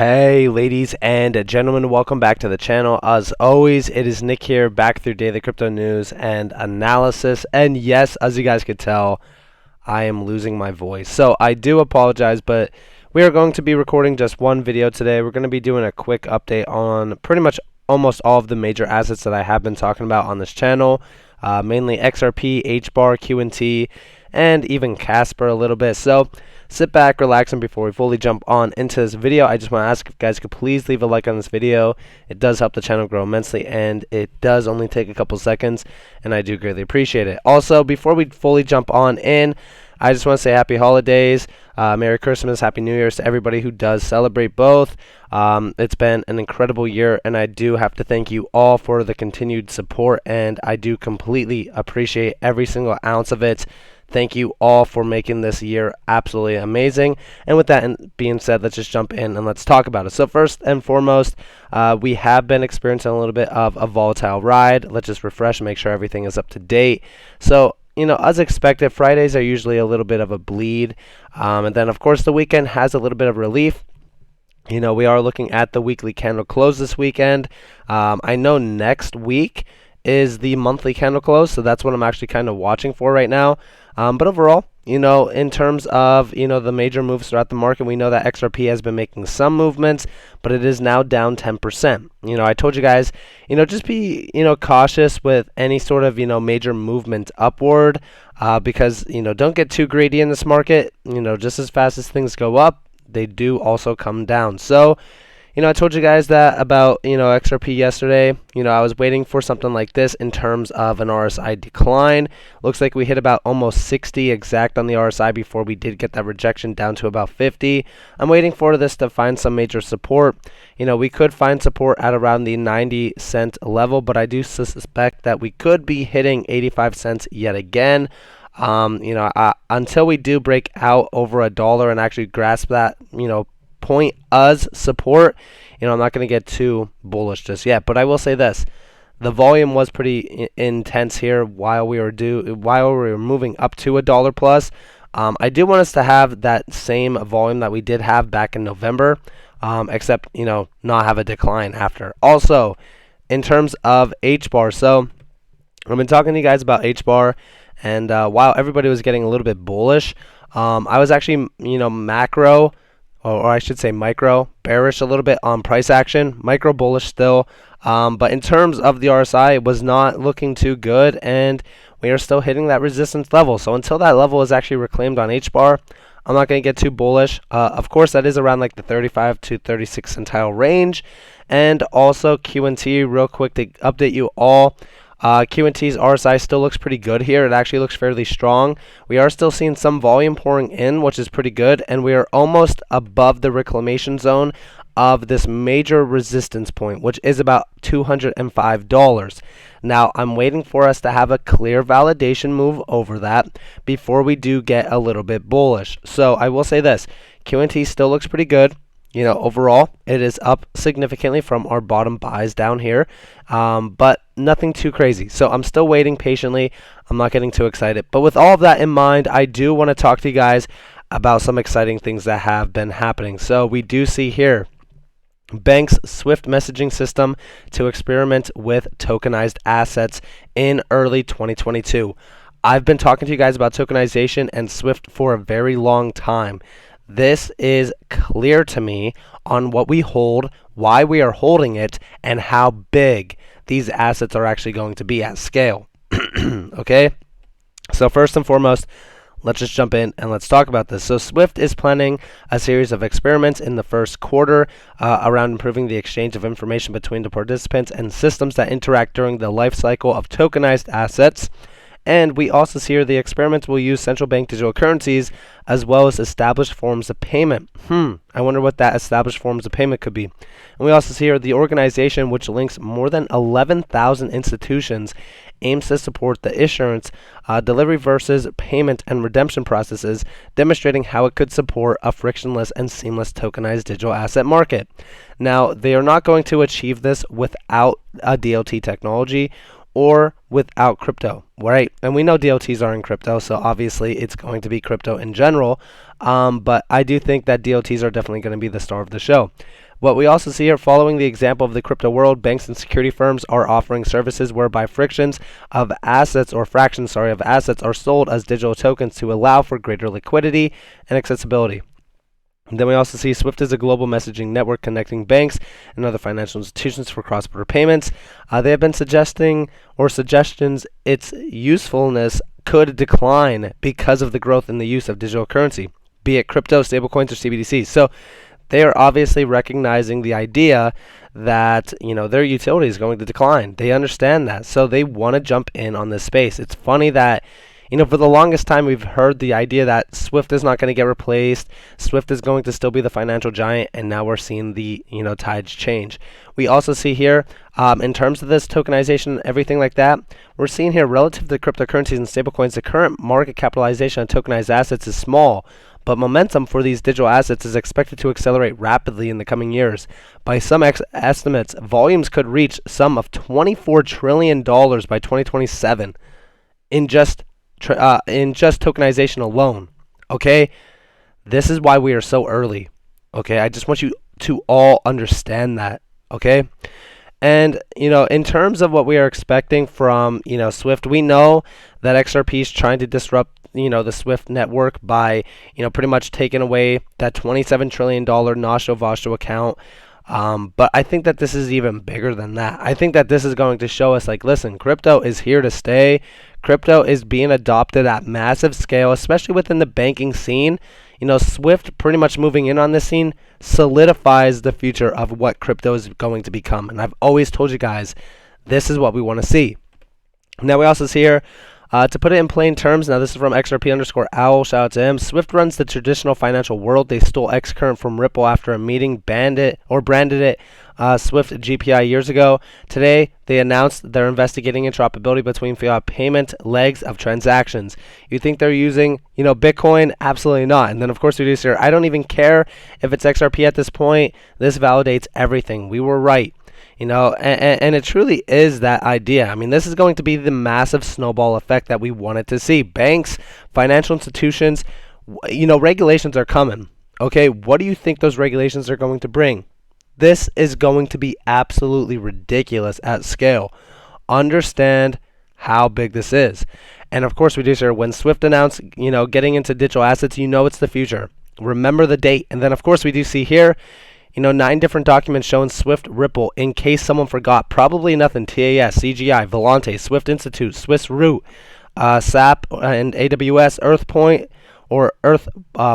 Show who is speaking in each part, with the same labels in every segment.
Speaker 1: Hey ladies and gentlemen, welcome back to the channel. As always, it is Nick here, back through daily crypto news and analysis. And yes, as you guys could tell, I am losing my voice, so I do apologize, but we are going to be recording just one video today. We're going to be doing a quick update on pretty much almost all of the major assets that I have been talking about on this channel, mainly XRP, Hbar, QNT, and even Cspr a little bit. So sit back, relax, and before we fully jump on into this video, I just want to ask if you guys could please leave a like on this video. It does help the channel grow immensely, and it does only take a couple seconds, and I do greatly appreciate it. Also, before we fully jump on in, I just want to say happy holidays, Merry Christmas, Happy New Year's to everybody who does celebrate both. It's been an incredible year, and I do have to thank you all for the continued support, and I do completely appreciate every single ounce of it. Thank you all for making this year absolutely amazing. And with that being said, let's just jump in and let's talk about it. So first and foremost, we have been experiencing a little bit of a volatile ride. Let's just refresh and make sure everything is up to date. So, you know, as expected, Fridays are usually a little bit of a bleed. And then, of course, the weekend has a little bit of relief. You know, we are looking at the weekly candle close this weekend. I know next week is the monthly candle close, so that's what I'm actually kind of watching for right now. But overall, you know, in terms of, you know, the major moves throughout the market, we know that XRP has been making some movements, but it is now down 10%. You know, I told you guys, you know, just be, you know, cautious with any sort of, you know, major movement upward, because, you know, don't get too greedy in this market. You know, just as fast as things go up, they do also come down. So, you know, I told you guys that about, you know, XRP yesterday. You know, I was waiting for something like this in terms of an RSI decline. Looks like we hit about almost 60 exact on the RSI before we did get that rejection down to about 50. I'm waiting for this to find some major support. You know, we could find support at around the 90-cent level, but I do suspect that we could be hitting 85 cents yet again. You know, until we do break out over $1 and actually grasp that, you know, point as support, you know, I'm not going to get too bullish just yet, but I will say this: the volume was pretty intense here while we were moving up to $1 plus. I do want us to have that same volume that we did have back in November, except, you know, not have a decline after. Also, in terms of Hbar, so I've been talking to you guys about Hbar, and while everybody was getting a little bit bullish, I was actually, you know, macro, or I should say micro, bearish a little bit on price action, micro bullish still. But in terms of the RSI, it was not looking too good, and we are still hitting that resistance level. So until that level is actually reclaimed on Hbar, I'm not going to get too bullish. Of course, that is around like the 35 to 36 centile range. And also QNT, real quick to update you all. QNT's RSI still looks pretty good here. It actually looks fairly strong. We are still seeing some volume pouring in, which is pretty good, and we are almost above the reclamation zone of this major resistance point, which is about $205. Now, I'm waiting for us to have a clear validation move over that before we do get a little bit bullish. So I will say this: QNT still looks pretty good. You know, overall, it is up significantly from our bottom buys down here, but nothing too crazy. So I'm still waiting patiently. I'm not getting too excited. But with all of that in mind, I do want to talk to you guys about some exciting things that have been happening. So we do see here Bank's Swift messaging system to experiment with tokenized assets in early 2022. I've been talking to you guys about tokenization and Swift for a very long time. This is clear to me on what we hold, why we are holding it, and how big these assets are actually going to be at scale. Okay? So first and foremost, let's just jump in and let's talk about this. So Swift is planning a series of experiments in the first quarter around improving the exchange of information between the participants and systems that interact during the life cycle of tokenized assets. And we also see here the experiments will use central bank digital currencies as well as established forms of payment. I wonder what that established forms of payment could be. And we also see here the organization, which links more than 11,000 institutions, aims to support the issuance, delivery versus payment and redemption processes, demonstrating how it could support a frictionless and seamless tokenized digital asset market. Now, they are not going to achieve this without a DLT technology or without crypto, right? And we know DOTs are in crypto, so obviously it's going to be crypto in general. But I do think that DOTs are definitely going to be the star of the show. What we also see here, following the example of the crypto world, banks and security firms are offering services whereby fractions of assets are sold as digital tokens to allow for greater liquidity and accessibility. And then we also see SWIFT is a global messaging network connecting banks and other financial institutions for cross-border payments. They have been suggestions its usefulness could decline because of the growth in the use of digital currency, be it crypto, stablecoins, or CBDCs. So they are obviously recognizing the idea that, their utility is going to decline. They understand that, so they want to jump in on this space. It's funny that, for the longest time we've heard the idea that SWIFT is not going to get replaced. SWIFT is going to still be the financial giant, and now we're seeing the, tides change. We also see here, in terms of this tokenization and everything like that, we're seeing here relative to cryptocurrencies and stablecoins, the current market capitalization on tokenized assets is small, but momentum for these digital assets is expected to accelerate rapidly in the coming years. By some estimates, volumes could reach some of $24 trillion by 2027 in just tokenization alone. Okay, this is why we are so early. Okay, I just want you to all understand that. Okay, and in terms of what we are expecting from SWIFT, we know that XRP is trying to disrupt the SWIFT network by pretty much taking away that $27 trillion Nosho Vostro account. But I think that this is even bigger than that. I think that this is going to show us, like, listen, crypto is here to stay. Crypto is being adopted at massive scale, especially within the banking scene. SWIFT pretty much moving in on this scene solidifies the future of what crypto is going to become. And I've always told you guys, this is what we want to see. Now we also see here, to put it in plain terms, now this is from XRP_owl, shout out to him. SWIFT runs the traditional financial world. They stole Xcurrent from Ripple after a meeting, branded it SWIFT GPI years ago. Today, they announced they're investigating interoperability between fiat payment legs of transactions. You think they're using, Bitcoin? Absolutely not. And then, of course, we do see here, I don't even care if it's XRP at this point. This validates everything. We were right. And it truly is that idea. I mean, this is going to be the massive snowball effect that we wanted to see. Banks, financial institutions, regulations are coming. Okay, what do you think those regulations are going to bring? This is going to be absolutely ridiculous at scale. Understand how big this is. And of course, we do, sir, when SWIFT announced, getting into digital assets, it's the future. Remember the date. And then, of course, we do see here, 9 different documents showing SWIFT Ripple, in case someone forgot. Probably nothing. TAS, CGI, Volante, SWIFT Institute, Swiss Root, SAP and AWS,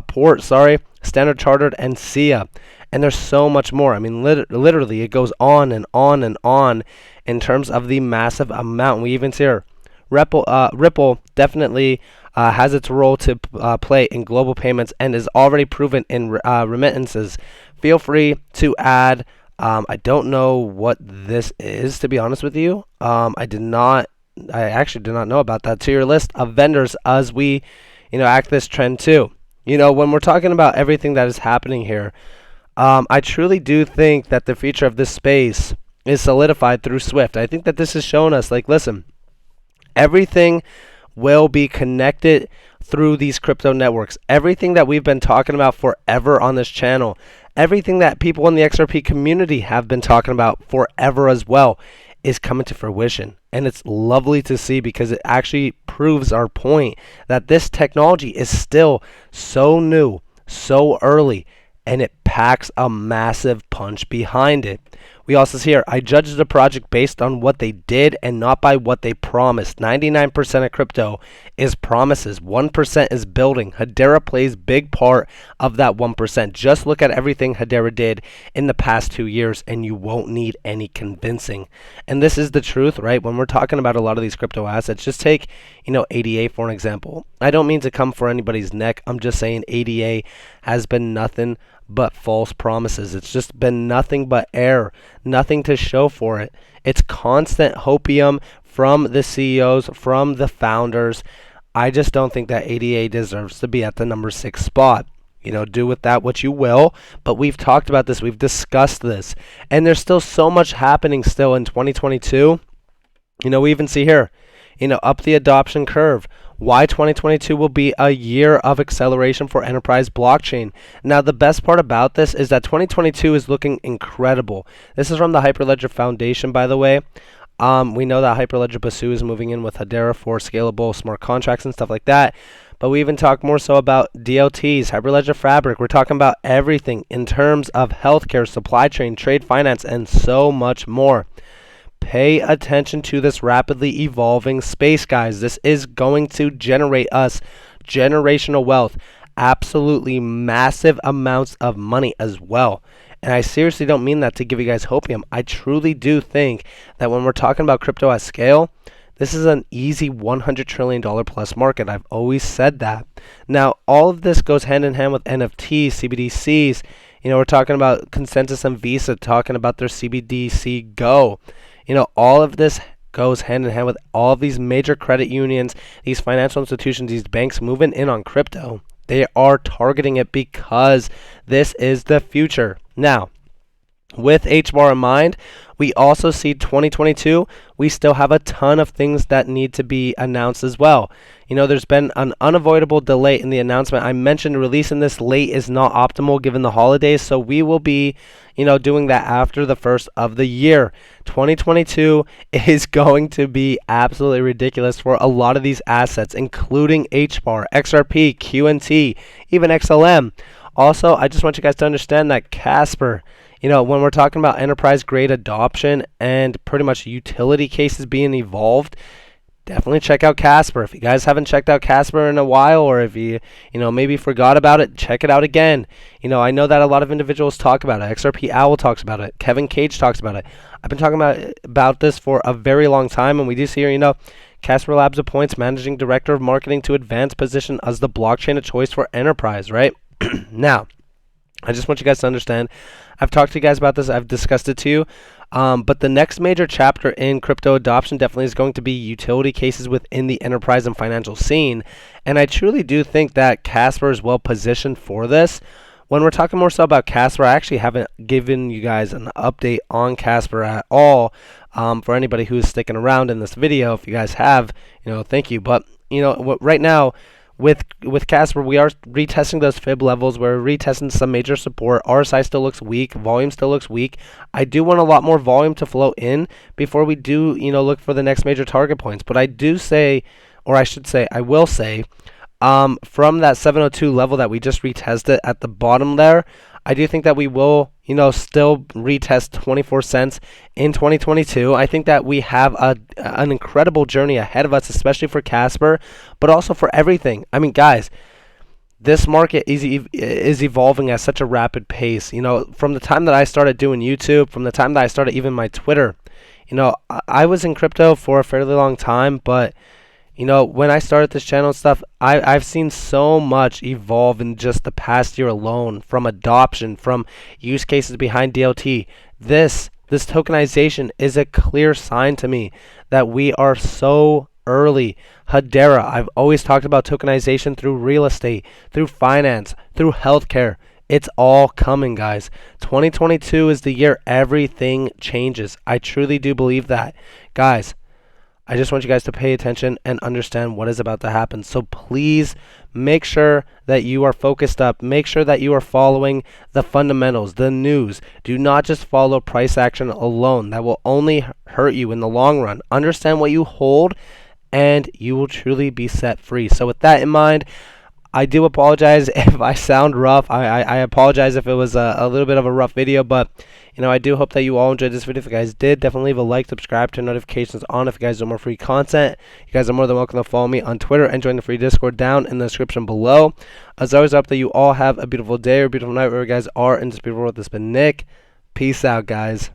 Speaker 1: Port, Standard Chartered, and SIA. And there's so much more. I mean, literally, it goes on and on and on in terms of the massive amount. We even see here, Ripple definitely has its role to play in global payments and is already proven in remittances. Feel free to add. I don't know what this is, to be honest with you. I actually did not know about that. To your list of vendors as we, act this trend too. When we're talking about everything that is happening here, I truly do think that the future of this space is solidified through SWIFT. I think that this has shown us, like, listen, everything will be connected through these crypto networks. Everything that we've been talking about forever on this channel, everything that people in the XRP community have been talking about forever as well, is coming to fruition. And it's lovely to see, because it actually proves our point that this technology is still so new, so early, and it packs a massive punch behind it. We also see here, I judged the project based on what they did and not by what they promised. 99% of crypto is promises. 1% is building. Hedera plays big part of that 1%. Just look at everything Hedera did in the past 2 years, and you won't need any convincing. And this is the truth, right? When we're talking about a lot of these crypto assets, just take, ADA for an example. I don't mean to come for anybody's neck. I'm just saying ADA has been nothing but false promises. It's just been nothing but air, nothing to show for it. It's constant hopium from the CEOs, from the founders. I just don't think that ADA deserves to be at the number 6 spot. Do with that what you will, but we've talked about this, we've discussed this, and there's still so much happening still in 2022 We even see here, up the adoption curve. Why 2022 will be a year of acceleration for enterprise blockchain. Now, the best part about this is that 2022 is looking incredible. This is from the Hyperledger Foundation, by the way. We know that Hyperledger Basu is moving in with Hedera for scalable smart contracts and stuff like that. But we even talk more so about DLTs, Hyperledger Fabric. We're talking about everything in terms of healthcare, supply chain, trade finance, and so much more. Pay attention to this rapidly evolving space, guys. This is going to generate us generational wealth, absolutely massive amounts of money as well. And I seriously don't mean that to give you guys hopium. I truly do think that when we're talking about crypto at scale, this is an easy $100 trillion plus market. I've always said that. Now, all of this goes hand in hand with NFTs, CBDCs. We're talking about Consensus and Visa talking about their CBDC Go. All of this goes hand in hand with all of these major credit unions, these financial institutions, these banks moving in on crypto. They are targeting it because this is the future. Now, with Hbar in mind, we also see 2022, we still have a ton of things that need to be announced as well. There's been an unavoidable delay in the announcement. I mentioned releasing this late is not optimal given the holidays, so we will be, doing that after the first of the year. 2022 is going to be absolutely ridiculous for a lot of these assets, including Hbar, XRP, QNT, even XLM. Also, I just want you guys to understand that Cspr, when we're talking about enterprise grade adoption and pretty much utility cases being evolved, definitely check out Cspr. If you guys haven't checked out Cspr in a while, or if you, maybe forgot about it, check it out again. I know that a lot of individuals talk about it. XRP Owl talks about it. Kevin Cage talks about it. I've been talking about this for a very long time, and we do see here, Cspr Labs appoints managing director of marketing to advanced position as the blockchain of choice for enterprise, right? Now, I just want you guys to understand, I've talked to you guys about this, I've discussed it to you, but the next major chapter in crypto adoption definitely is going to be utility cases within the enterprise and financial scene, and I truly do think that Cspr is well positioned for this. When we're talking more so about Cspr, I actually haven't given you guys an update on Cspr at all. For anybody who's sticking around in this video, if you guys have, thank you. But right now, with Cspr, we are retesting those fib levels. We're retesting some major support. RSI still looks weak. Volume still looks weak. I do want a lot more volume to flow in before we do, look for the next major target points. But I do say, or I should say, I will say, from that 702 level that we just retested at the bottom there, I do think that we will, still retest 24 cents in 2022. I think that we have an incredible journey ahead of us, especially for Cspr, but also for everything. I mean, guys, this market is evolving at such a rapid pace. From the time that I started doing YouTube, from the time that I started even my Twitter, I was in crypto for a fairly long time, but when I started this channel and stuff, I've seen so much evolve in just the past year alone, from adoption, from use cases behind DLT. This tokenization is a clear sign to me that we are so early. Hedera, I've always talked about tokenization through real estate, through finance, through healthcare. It's all coming, guys. 2022 is the year everything changes. I truly do believe that. Guys, I just want you guys to pay attention and understand what is about to happen. So please make sure that you are focused up. Make sure that you are following the fundamentals, the news. Do not just follow price action alone. That will only hurt you in the long run. Understand what you hold, and you will truly be set free. So with that in mind, I do apologize if I sound rough. I apologize if it was a little bit of a rough video, but I do hope that you all enjoyed this video. If you guys did, definitely leave a like, subscribe, turn notifications on if you guys want more free content. You guys are more than welcome to follow me on Twitter and join the free Discord down in the description below. As always, I hope that you all have a beautiful day or beautiful night wherever you guys are in this beautiful world. This has been Nick. Peace out, guys.